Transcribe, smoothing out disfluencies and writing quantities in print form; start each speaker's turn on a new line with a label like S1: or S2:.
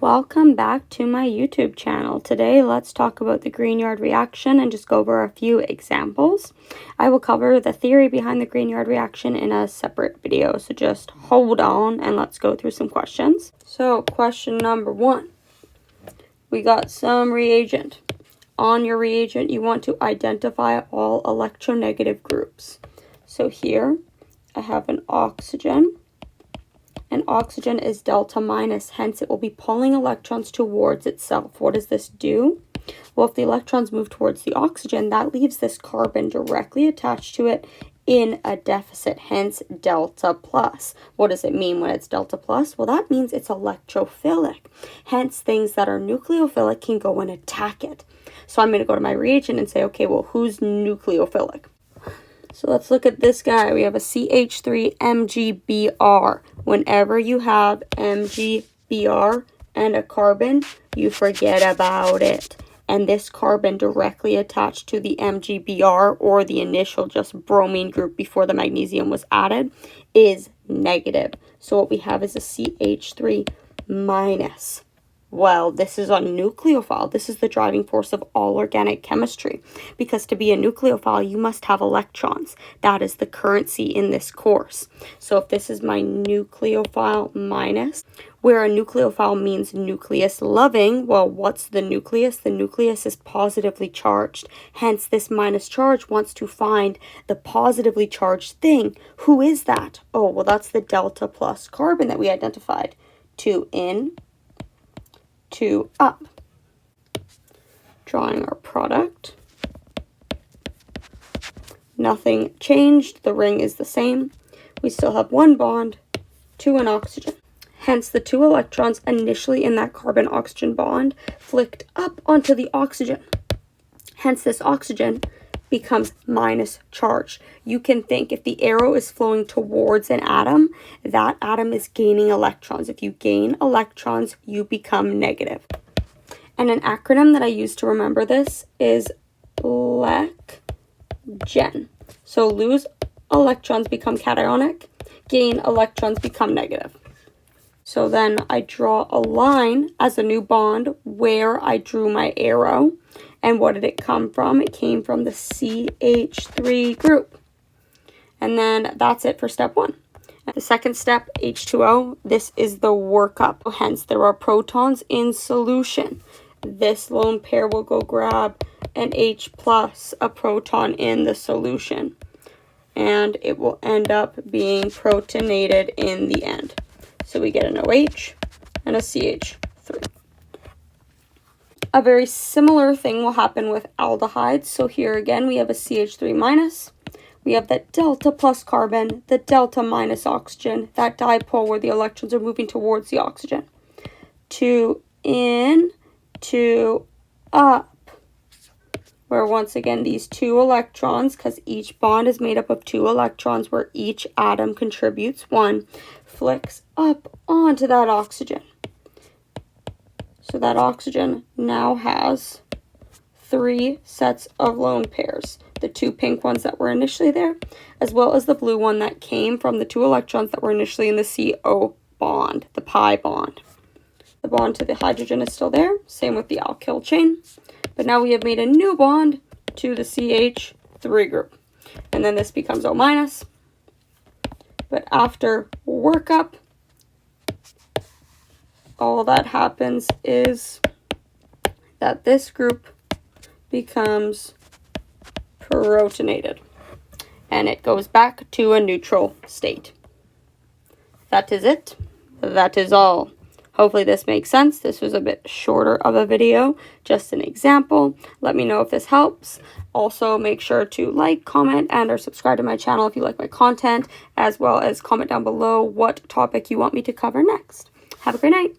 S1: Welcome back to my YouTube channel. Today, let's talk about the Grignard reaction and just go over a few examples. I will cover the theory behind the Grignard reaction in a separate video, so just hold on and let's go through some questions. So, question number 1. We got some reagent. On your reagent, you want to identify all electronegative groups. So here, I have an oxygen. And oxygen is delta minus, hence it will be pulling electrons towards itself. What does this do? Well, if the electrons move towards the oxygen, that leaves this carbon directly attached to it in a deficit, hence delta plus. What does it mean when it's delta plus? Well, that means it's electrophilic. Hence, things that are nucleophilic can go and attack it. So I'm going to go to my reagent and say, okay, well, who's nucleophilic? So let's look at this guy. We have a CH3 MgBr. Whenever you have MgBr and a carbon, you forget about it. And this carbon directly attached to the MgBr, or the initial just bromine group before the magnesium was added, is negative. So what we have is a CH3 minus. Well, this is a nucleophile. This is the driving force of all organic chemistry. Because to be a nucleophile, you must have electrons. That is the currency in this course. So if this is my nucleophile minus, where a nucleophile means nucleus loving, well, what's the nucleus? The nucleus is positively charged. Hence, this minus charge wants to find the positively charged thing. Who is that? Oh, well, that's the delta plus carbon that we identified. 2 in, 2 up. Drawing our product. Nothing changed. The ring is the same. We still have 1 bond to an oxygen. Hence, the 2 electrons initially in that carbon-oxygen bond flicked up onto the oxygen. Hence, this oxygen becomes minus charged. You can think if the arrow is flowing towards an atom, that atom is gaining electrons. If you gain electrons, you become negative. And an acronym that I use to remember this is LECGen. So lose electrons become cationic, gain electrons become negative. So then I draw a line as a new bond where I drew my arrow. And what did it come from? It came from the CH3 group. And then that's it for step 1. The second step, H2O, this is the workup. Hence, there are protons in solution. This lone pair will go grab an H plus, a proton in the solution. And it will end up being protonated in the end. So we get an OH and a CH3. A very similar thing will happen with aldehydes. So here again, we have a CH3 minus. We have that delta plus carbon, the delta minus oxygen, that dipole where the electrons are moving towards the oxygen. 2 in, 2 up. Where once again, these 2 electrons, because each bond is made up of 2 electrons, where each atom contributes 1, flicks up onto that oxygen. So that oxygen now has 3 sets of lone pairs. The 2 pink ones that were initially there, as well as the blue one that came from the 2 electrons that were initially in the CO bond, the pi bond. The bond to the hydrogen is still there, same with the alkyl chain. But now we have made a new bond to the CH3 group. And then this becomes O minus. But after workup, all that happens is that this group becomes protonated. And it goes back to a neutral state. That is it. That is all. Hopefully this makes sense. This was a bit shorter of a video, just an example. Let me know if this helps. Also, make sure to like, comment, and or subscribe to my channel if you like my content, as well as comment down below what topic you want me to cover next. Have a great night.